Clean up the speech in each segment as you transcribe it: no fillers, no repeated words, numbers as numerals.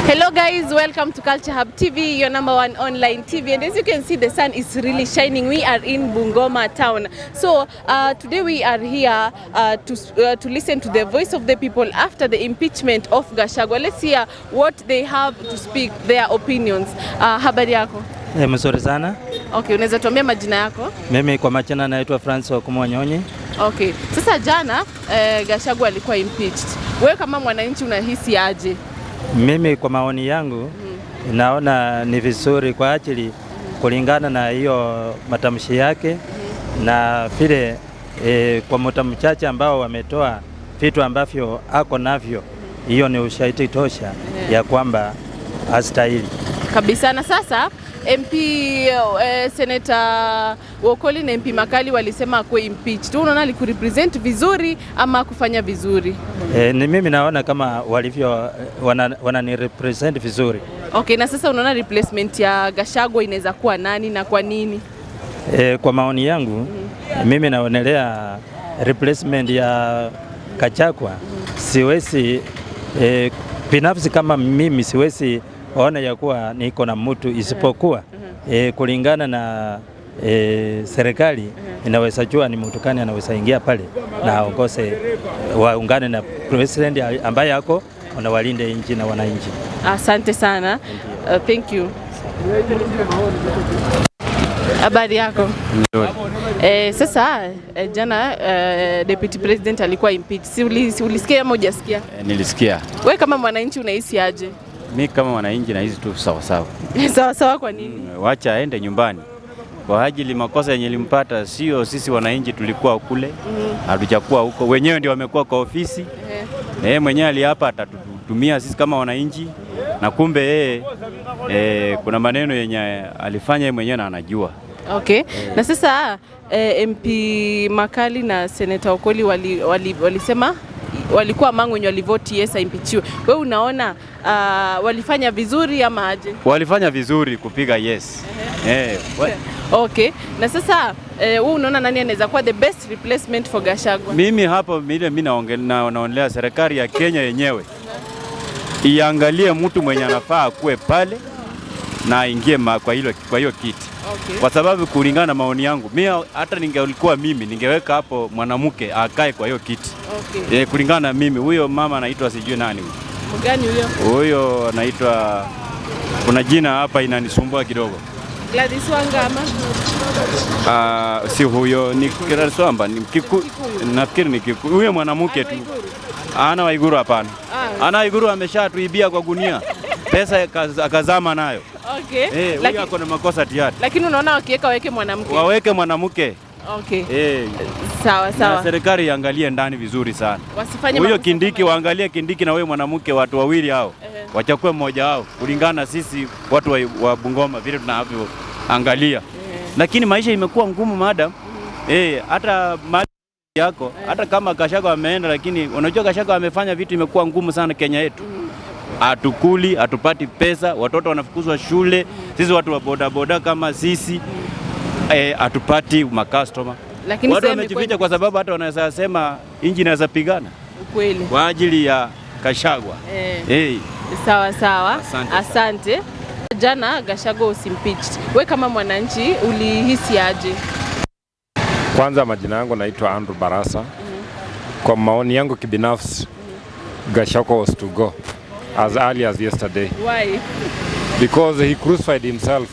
Hello guys, welcome to Culture Hub TV, your number one online TV. And as you can see, the sun is really shining. We are in Bungoma town. So today we are here to listen to the voice of the people after the impeachment of Gachagua. Let's hear what they have to speak, their opinions. Habari yako? Mzuri sana. Okay, unaweza tuambia majina yako? Mimi kwa majina naitwa Francis Okumonyonyi. Okay. Sasa jana Gachagua alikuwa impeached. Wewe kama mwananchi unahisi aje? Mimi kwa maoni yangu naona ni vizuri kwa ajili kulingana na hiyo matamshi yake na vile kwa muda mchache ambao wametoa vitu ambavyo ako navyo, hiyo ni ushahidi tosha ya kwamba hastahili kabisa. Na sasa MP Senator Wokoli na MP Makali walisema akuwe impeached. Unaona alikurepresent vizuri ama kufanya vizuri? Ni mimi naona kama walivyo wanani represent vizuri. Okay, na sasa unaona replacement ya Gachagua inaweza kuwa nani na kwa nini? Kwa maoni yangu mimi naonelea replacement ya Gachagua siwezi binafsi kama mimi siwezi ona ya kuwa niko na mtu isipokuwa kulingana na serikali inaweza jua ni mtu gani anaweza ingia pale na aongoze waungane na president ambaye yako wanawalinde nchi na wananchi. Asante sana. Thank you. Habari yako? Sasa jana deputy president alikuwa impeached. Si ulisikia ama hujasikia? Nilisikia. Wewe kama mwananchi unahisi aje? Mimi kama mwananchi nahisi tu sawa sawa. Sawa sawa kwa nini? Wacha aende nyumbani. Kwa ajili makosa yenye limpata sio sisi wananchi tulikuwa kule. Hatujakuwa huko. Wenyewe ndio wamekuwa kwa ofisi. Na yeye mwenyewe aliapa atatutumia sisi kama wananchi. Na kumbe yeye kuna maneno yenye alifanya yeye mwenyewe na anajua. Okay. Na sasa MP Makali na Senator Wokoli walisema walikuwa mangu wenye walivoti yes impeachiwe. Wewe unaona walifanya vizuri ama aje? Walifanya vizuri kupiga yes. Okay. Na sasa wewe unaona nani anaweza kuwa the best replacement for Gachagua? Mimi hapo mimi naongelea serikali ya Kenya yenyewe. Iangalie mtu mwenye anafaa kuwe pale na aingie kwa hiyo kiti. Okay. Kwa sababu kulingana na maoni yangu, mimi hata ningelikuwa mimi ningeweka hapo mwanamke akae kwa hiyo kiti. Okay. Kulingana na mimi, huyo mama anaitwa sijui nani huyo. Mgani huyo? Huyo anaitwa kuna jina hapa inanisumbua kidogo. Gladys Wangama? Si huyo ni Kiraswamba ni nafikiri ni huyo mwanamke tu. Ana Waiguru hapana. Ana Waiguru ameshatuibia kwa gunia. Pesa akazama nayo. Okay. Huyo ako na makosa tayari. Lakini unaona waweke mwanamke. Waweke mwanamke. Okay. Sawa sawa. Na serikali iangalie ndani vizuri sana. Wasifanye huyo Kindiki waangalie Kindiki na wewe mwanamke, watu wawili hao. Wachakue mmoja wao kulingana sisi watu wa Bungoma vile tunavyoangalia. Lakini maisha imekuwa ngumu madam. Hata mali yako hata kama Gachagua ameenda, lakini unajua Gachagua amefanya vitu imekuwa ngumu sana Kenya yetu. Hatukuli, hatupati pesa, watoto wanafukuzwa shule, sisi watu wa boda boda kama sisi hatupati makastoma. Lakini watu wamejificha kwa sababu hata wanaweza sema inji inaweza pigana. Ukweli. Kwa ajili ya Gachagua. Sawa sawa. Asante. Jana Gachagua was impeached. Wewe kama mwananchi ulihisi aje? Kwanza majina yangu naitwa Andrew Barasa. Kwa maoni yangu kibinafsi, Gachagua was to go as early as yesterday. Why? Because he crucified himself.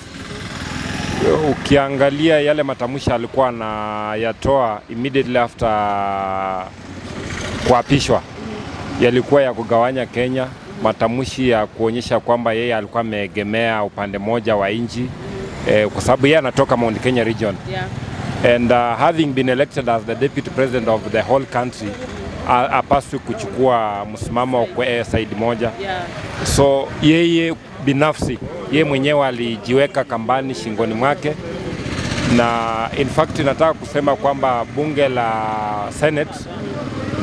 Ukiangalia yale matamshi alikuwa anayatoa immediately after kuapishwa, yalikuwa ya kugawanya Kenya, matamshi ya kuonyesha kwamba yeye alikuwa ameegemea upande moja wa nchi, kwa sababu yeye anatoka Mount Kenya region. Yeah. And having been elected as the deputy president of the whole country, apaswi kuchukua msimamo kwa side moja. Yeah. So yeye binafsi, yeye mwenyewe alijiweka kambani shingoni mwake, na in fact nataka kusema kwamba bunge la Senate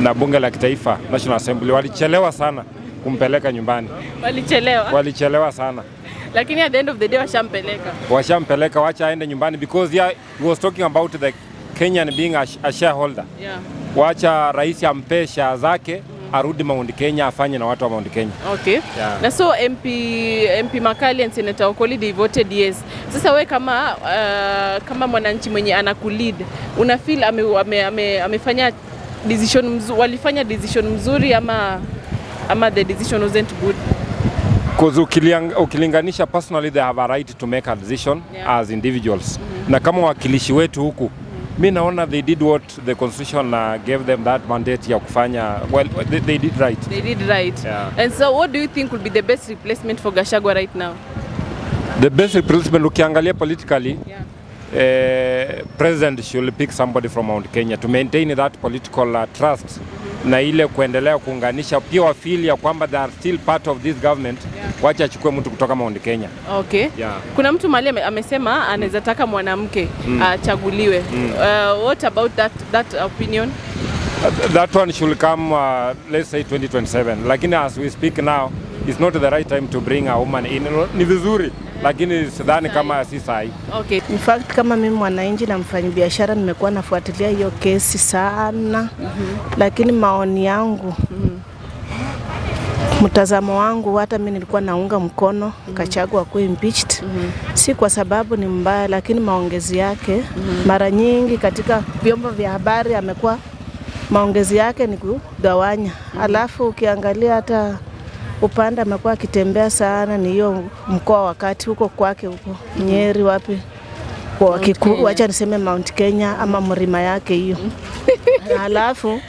na bunge la kitaifa National Assembly walichelewa sana kumpeleka nyumbani. Walichelewa sana. Lakini at the end of the day washampeleka wacha aende nyumbani, because he was talking about the Kenyan being a shareholder. Yeah. Wacha rais ampe share zake arudi Mount Kenya afanye na watu wa Mount Kenya. Okay. Yeah. Na so MP Makali and Senator Okoli they voted yes. Sasa we kama mwananchi mwenye anakulead, una feel amefanya decision mzuri, walifanya decision mzuri ama the decision wasn't good? Because ukilinganisha, personally they have a right to make a decision as individuals. Na kama wakilishi wetu huku, mi naona they did what the constitution gave them that mandate ya kufanya. Well, they did right. They did right. Yeah. And so what do you think would be the best replacement for Gachagua right now? The best replacement, ukiangalia politically, president should pick somebody from Mount Kenya to maintain that political trust. Na ile kuendelea kuunganisha pia wafili ya kwamba they are still part of this government. Wacha achukue mtu kutoka Mount Kenya. Okay. Yeah. Kuna mtu mali amesema anaweza taka mwanamke achaguliwe. What about that opinion? That one should come let's say 2027. Lakini as we speak now, it's not the right time to bring a woman in. Ni vizuri, lakini sidhani kama si sahi. Okay. In fact, kama mimi mwananchi na mfanyabiashara nimekuwa nafuatilia hiyo kesi sana. Lakini maoni yangu, mtazamo wangu, hata mimi nilikuwa naunga mkono Gachagua kuwa impeached. Si kwa sababu ni mbaya, lakini maongezi yake mara nyingi katika vyombo vya habari amekuwa maongezi yake ni kugawanya. Alafu ukiangalia hata upande amekuwa akitembea sana ni hiyo mkoa, wakati huko kwake huko Nyeri wapi kwa Kikuyu, acha niseme Mount Kenya ama mlima yake hiyo. Alafu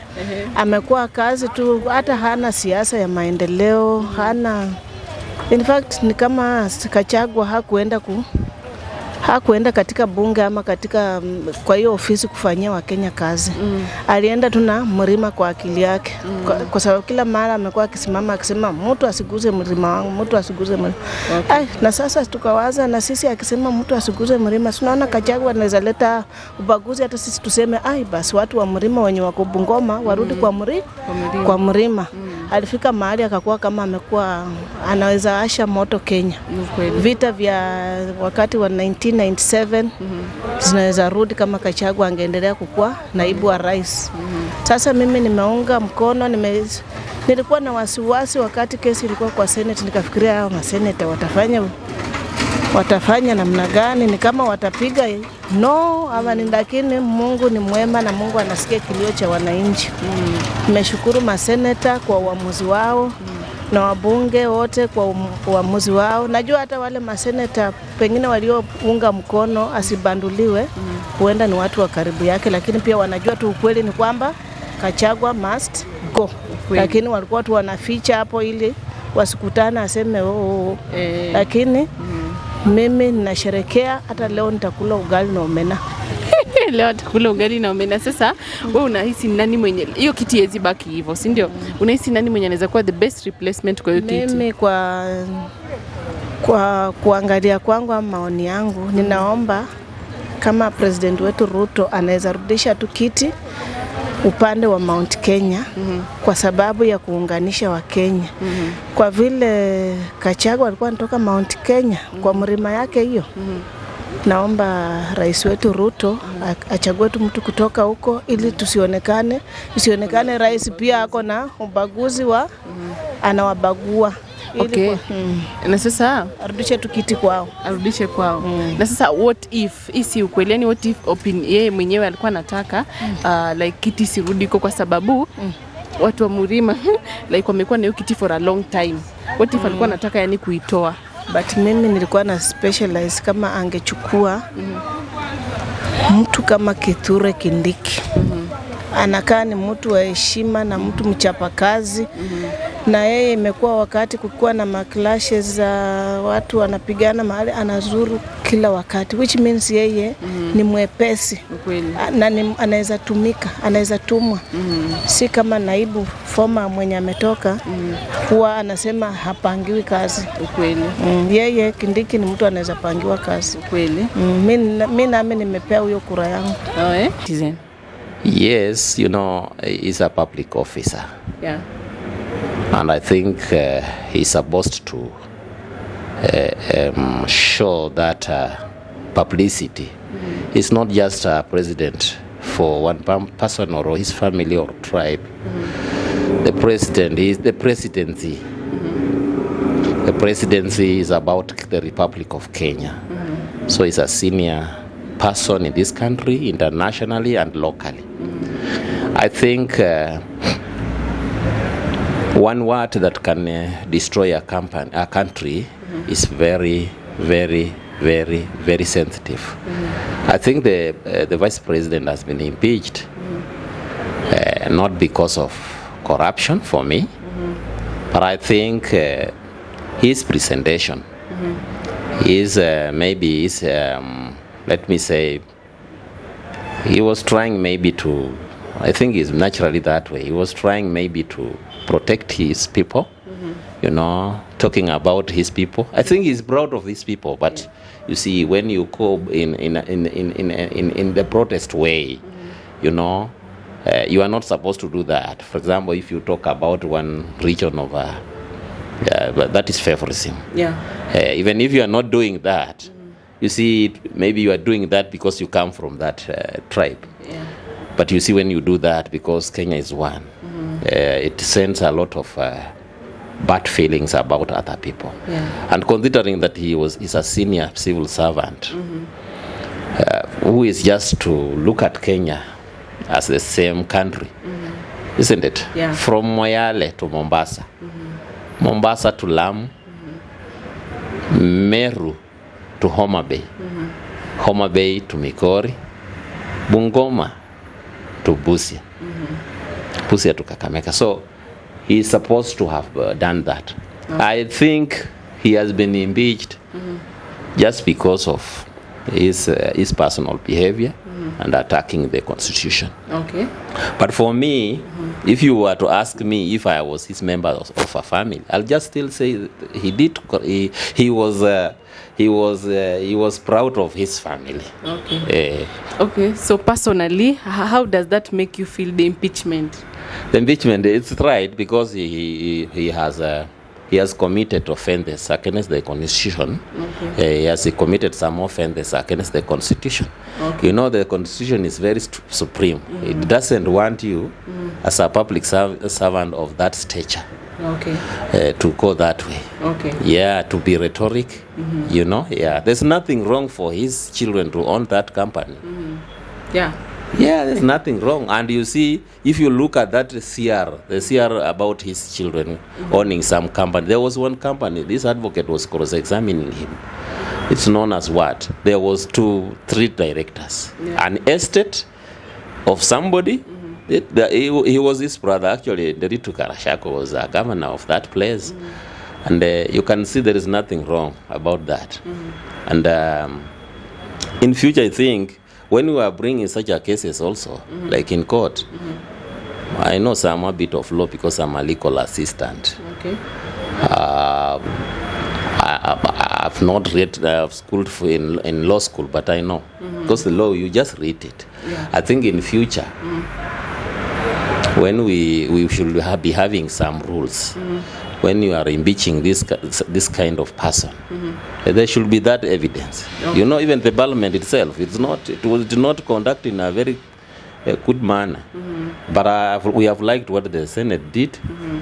amekuwa kazi tu, hata hana siasa ya maendeleo, hana, in fact ni kama Gachagua hakuenda katika bunge ama katika kwa hiyo ofisi kufanyia Wakenya kazi. Alienda tu na mlima kwa akili yake. Kwa sababu kila mara amekuwa akisimama akisema mtu asiguze mlima wangu, mtu asiguze mlima. Okay. Na sasa tukawaza na sisi akisema mtu asiguze mlima, tunaona Gachagua anaweza leta ubaguzi, hata sisi tuseme basi watu wa mlima wenye wako Bungoma warudi kwa mlima. Alifika mahali akakuwa kama amekuwa anaweza asha moto Kenya. Vita vya wakati wa 1997 zinaweza rudi kama Gachagua angeendelea kukua naibu wa rais. Sasa mimi nimeunga mkono, nilikuwa na wasiwasi wakati kesi ilikuwa kwa Senate, nikafikiria hao maseneta watafanya namna gani, ni kama watapiga no ama ni, lakini Mungu ni mwema na Mungu anasikia kilio cha wananchi. Nimeshukuru maseneta kwa uamuzi wao na wabunge wote kwa uamuzi wao. Najua hata wale maseneta pengine waliounga mkono asibanduliwe huenda ni watu wa karibu yake, lakini pia wanajua tu ukweli ni kwamba Gachagua must go. Lakini walikuwa tu wanaficha hapo ili wasikutana aseme lakini mimi ninasherekea, hata leo nitakula ugali na omena. Leo atakula ugali na omena. Sasa wewe unahisi nani mwenye hiyo kiti hezi baki hivyo, si ndio? Unahisi nani mwenye anaweza kuwa the best replacement kwa hiyo kiti? Mimi kwa kuangalia kwangu ama maoni yangu, ninaomba kama president wetu Ruto anaweza rudisha tu kiti upande wa Mount Kenya kwa sababu ya kuunganisha wa Kenya. Kwa vile Gachagua alikuwa anatoka Mount Kenya kwa mlima yake hiyo. Naomba rais wetu Ruto achague tu mtu kutoka huko ili isionekane rais pia ako na ubaguzi anawabagua. Okay. Na sasa arudishe tu kiti kwao. Na sasa what if isi ukweli, yani what if yeye mwenyewe alikuwa anataka like kiti sirudi kwa sababu watu wa mlima like wamekuwa na hiyo kiti for a long time. What if alikuwa anataka yani kuitoa? But mimi nilikuwa na specialize kama angechukua mtu kama Kithure Kindiki. Anakaa ni mtu wa heshima na mtu mchapakazi. Na yeye imekuwa wakati kukua na maclashes za watu wanapigana mahali anazuru kila wakati, which means yeye ni mwepesi na anaweza tumika, anaweza tumwa. Si kama naibu former mwenye ametoka huwa anasema hapangiwi kazi. Yeye Kindiki ni mtu anaweza pangiwa kazi. Mimi nami nimepea huyo kura yangu. Yes, he's a public officer. Yeah. And I think he's supposed to show that publicity. He's not just a president for one person or his family or tribe. the president is the presidency. The presidency is about the Republic of Kenya. So he's a senior person in this country, internationally and locally. I think one word that can destroy a country is very, very, very, very sensitive. I think the vice president has been impeached, not because of corruption for me, but I think his presentation is maybe is, let me say, he was trying maybe to, I think it's naturally that way. He was trying maybe to protect his people, you know, talking about his people. I think he's proud of his people, but you see, when you go in the protest way, you know, you are not supposed to do that. For example, if you talk about one region of that is favorism. Even if you are not doing that, you see, maybe you are doing that because you come from that tribe. But you see, when you do that, because Kenya is one, it sends a lot of bad feelings about other people. And considering that he's a senior civil servant, who is just to look at Kenya as the same country, isn't it? From Moyale to Mombasa, Mombasa to Lamu, Meru to Homa Bay, Homa Bay to Migori, Bungoma to Busia, Busia to Kakamega. So he's supposed to have done that. I think he has been impeached just because of his personal behavior and attacking the constitution. But for me, if you were to ask me if I was his member of a family, I'll just still say he was proud of his family. Okay, so personally, how does that make you feel, the impeachment? The impeachment, it's right, because he has committed offenses against the constitution. He has committed some offenses against the constitution. You know, the constitution is very supreme. It doesn't want you as a public servant of that stature to go that way. To be rhetoric. You know, there's nothing wrong for his children to own that company. There's nothing wrong. And you see, if you look at that the CR about his children owning some company, there was one company, this advocate was cross-examining him. It's known as what? There was 3 directors. An estate of somebody, he was his brother, actually. Gachagua was a governor of that place. And you can see there is nothing wrong about that. And in future, I think, when we are bringing such a cases also, like in court, I know some a bit of law because I'm a legal assistant. I've not read school in law school, but I know. Because the law, you just read it. I think in future, when we should be having some rules, when you are impeaching this kind of person, there should be that evidence. You know, even the parliament itself, it was not conducted in a very good manner. But we have liked what the Senate did,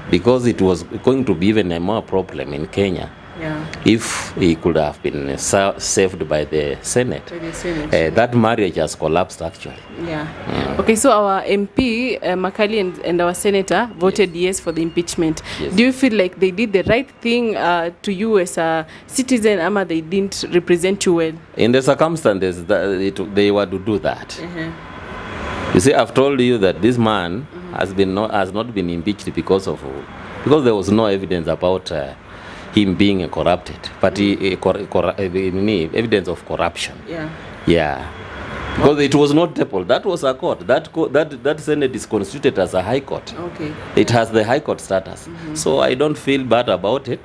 because it was going to be even a more problem in Kenya if he could have been saved by the Senate. That marriage has collapsed, actually. Okay, so our MP, Makali, and our senator voted yes for the impeachment. Do you feel like they did the right thing to you as a citizen, or they didn't represent you well? In the circumstances, they were to do that. You see, I've told you that this man has not been impeached because there was no evidence about him being corrupted, but evidence of corruption. Because it was not Temple, that was a court. That Senate is constituted as a high court. It has the high court status. So I don't feel bad about it.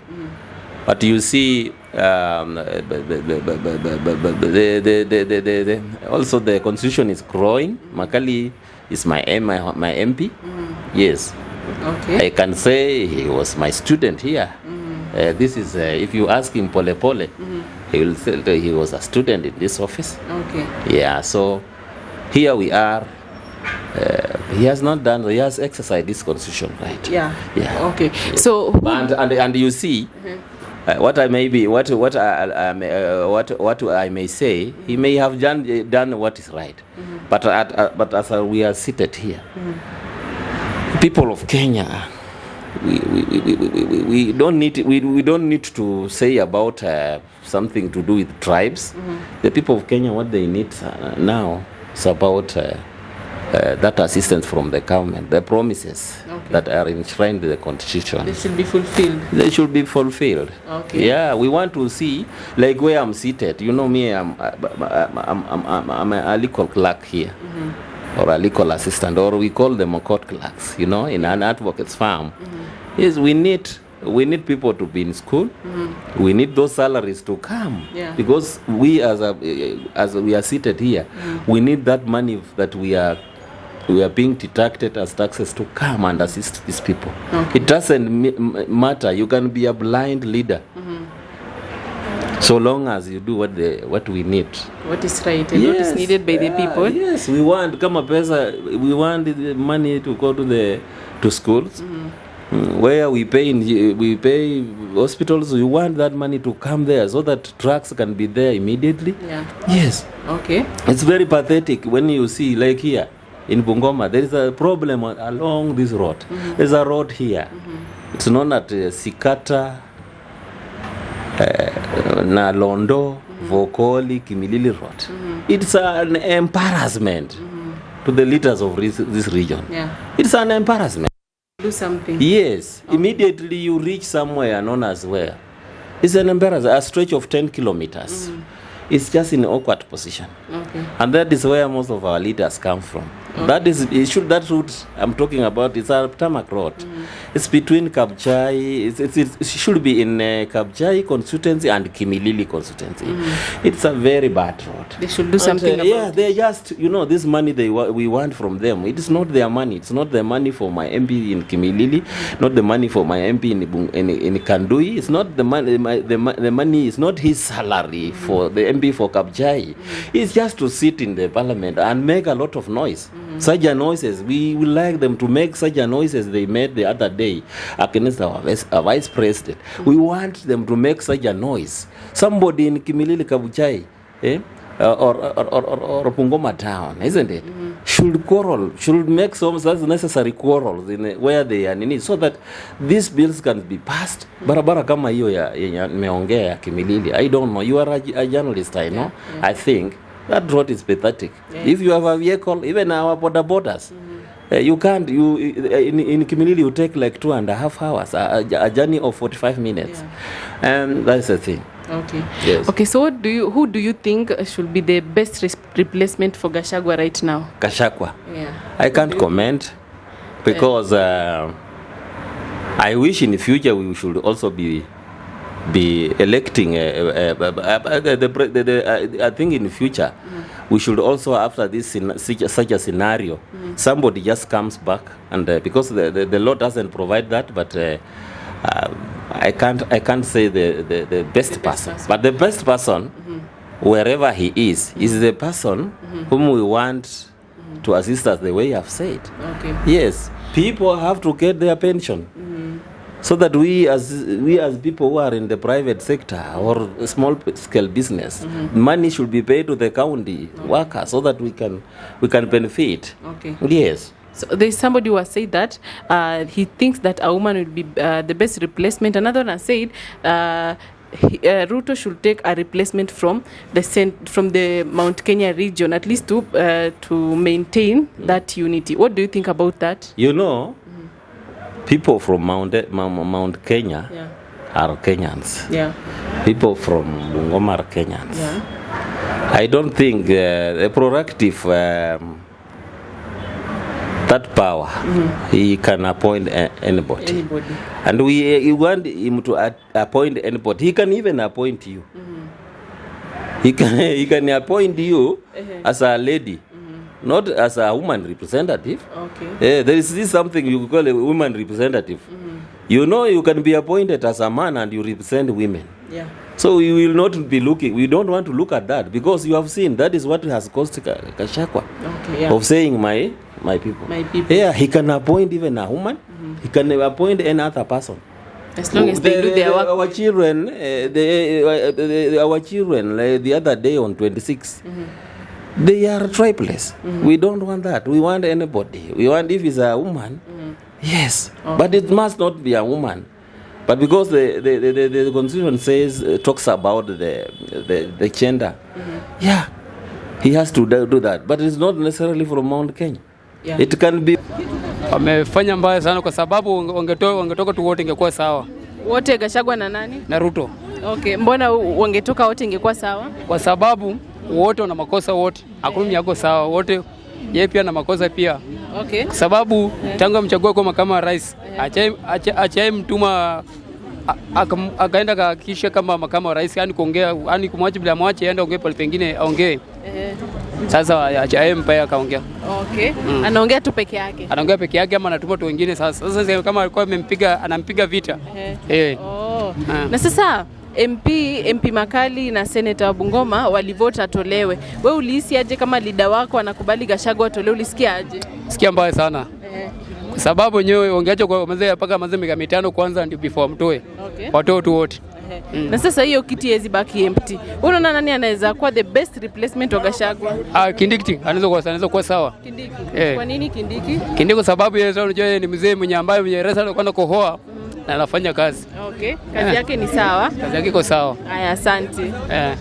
But you see, also the constitution is growing. Makali is my MP. Yes. I can say he was my student here. This is, if you ask him Pole Pole, he will say that he was a student in this office. So here we are He has not done. He has exercised this constitution right. Yeah. Yeah. Okay. Yeah. So And you see, what I may be, what I may say, he may have done what is right, but as we are seated here, people of Kenya, we don't need to say about something to do with tribes. The people of Kenya, what they need now is about that assistance from the government, the promises that are enshrined in the constitution. They should be fulfilled. They should be fulfilled. Okay. Yeah, we want to see, like where I'm seated. You know me, I'm a legal clerk here, or a legal assistant, or we call them court clerks. You know, in an advocate's firm. Yes, we need people to be in school. We need those salaries to come, because we as we are seated here, we need that money that we are being deducted as taxes to come and assist these people. It doesn't matter. You can be a blind leader, so long as you do what we need. What is right and what is needed by the people. Yes, we want we want the money to go to schools. Where we pay hospitals, we want that money to come there so that trucks can be there immediately. Yes. Okay. It's very pathetic when you see, like here in Bungoma, there is a problem along this road. There's a road here. It's known as Sikata, Nalondo, Vokoli, Kimilili Road. It's an embarrassment to the leaders of this region. It's an embarrassment. Do something. Yes. Immediately you reach somewhere known as where. It's an embarrassment. A stretch of 10 kilometers. It's just in an awkward position. And that is where most of our leaders come from. That route I'm talking about is a tarmac road. It's between Kabchai. It should be in Kabchai constituency and Kimilili constituency. It's a very bad road. They should do something about it. They just, this money we want from them. It is not their money. It's not the money for my MP in Kimilili, not the money for my MP in Kandui. It's not the money. The money is not his salary for the MP for Kabchai. It's just to sit in the parliament and make a lot of noise. Such a noises, we would like them to make such a noises they made the other day against our vice president. We want them to make such a noise. Somebody in Kimilili Kabuchai, or Bungoma town, isn't it? Should make some such necessary quarrels where they are in it, so that these bills can be passed. Barabara kama hiyo ya meongea Kimilili. I don't know. You are a journalist, I know. I think that road is pathetic. If you have a vehicle, even our borders, you can't. In Kimilili, you take like 2.5 hours, a journey of 45 minutes, and that's the thing. Okay. Yes. Okay. So, who do you think should be the best replacement for Gachagua right now? Gachagua. I can't comment because I wish in the future we should also be electing I think in the future we should also, after this such a scenario, somebody just comes back and because the law doesn't provide that, but I can't say the best person, but the best person wherever he is the person whom we want to assist us the way I've said. Yes, people have to get their pension. So that we as people who are in the private sector or small scale business, money should be paid to the county workers so that we can benefit. Yes. So there's somebody who has said that he thinks that a woman will be the best replacement. Another one has said Ruto should take a replacement from the Mount Kenya region, at least to maintain that unity. What do you think about that? People from Mount Kenya are Kenyans. People from Bungoma are Kenyans. I don't think the prerogative, that power, he can appoint anybody. And we want him to appoint anybody. He can even appoint you. He can appoint you as a lady. Not as a woman representative. There is this something you call a woman representative. You can be appointed as a man and you represent women. So we will not be looking. We don't want to look at that because you have seen that is what has caused Gachagua of saying my people. My people. Yeah, he can appoint even a woman. He can appoint any other person. As long as they do their work. Our children, our children, like the other day on 26, they are tribeless. We don't want that. We want anybody. We want if it's a woman, yes, but it must not be a woman. But because the constitution says talks about the gender, yeah, he has to do that. But it's not necessarily from Mount Kenya. Yeah. It can be. Wamefanya mbaya sana kwa sababu wangetoka tu wote ingekuwa sawa. Wote Gachagua na nani? Na Ruto. Okay, mbona wangetoka wote ingekuwa sawa? Kwa sababu wote wana makosa wote. Hakuna yako sawa wote. Yeye pia na makosa pia. Okay. Kwa sababu tangu amchagua kwa kama rais, achaye mtuma akaenda kahakikisha kama makamu wa rais, yani kuongea, yani kumwacha bila mwache aende ongee pale pengine aongee. Sasa achaye mpaya akaongea. Okay. Anaongea tu peke yake. Anaongea peke yake ama anatuma tu wengine sasa. Sasa kama alikuwa anampiga vita. Na sasa MP Makali na Senator wa Bungoma walivota atolewe. Wewe ulihisi aje kama leader wako anakubali Gachagua atolewe, ulisikia aje? Sikia mbaya sana. Kwa sababu wenyewe wangeacha kwa mazee mpaka mazee miaka 5 kwanza ndio before mtoe. Okay. Watoe tu wote. Na sasa hiyo kiti hezi baki empty. Unaona nani anaweza kuwa the best replacement wa Gachagua? Kindiki anaweza kuwa sawa. Kindiki. Kwa nini Kindiki? Kindiki kwa sababu yeye unajua ni mzee mwenye ambaye mwenye resa alikuwa kohoa na anafanya kazi. Okay. Kazi yake ni sawa. Kazi yake iko sawa. Haya, asante. Haya.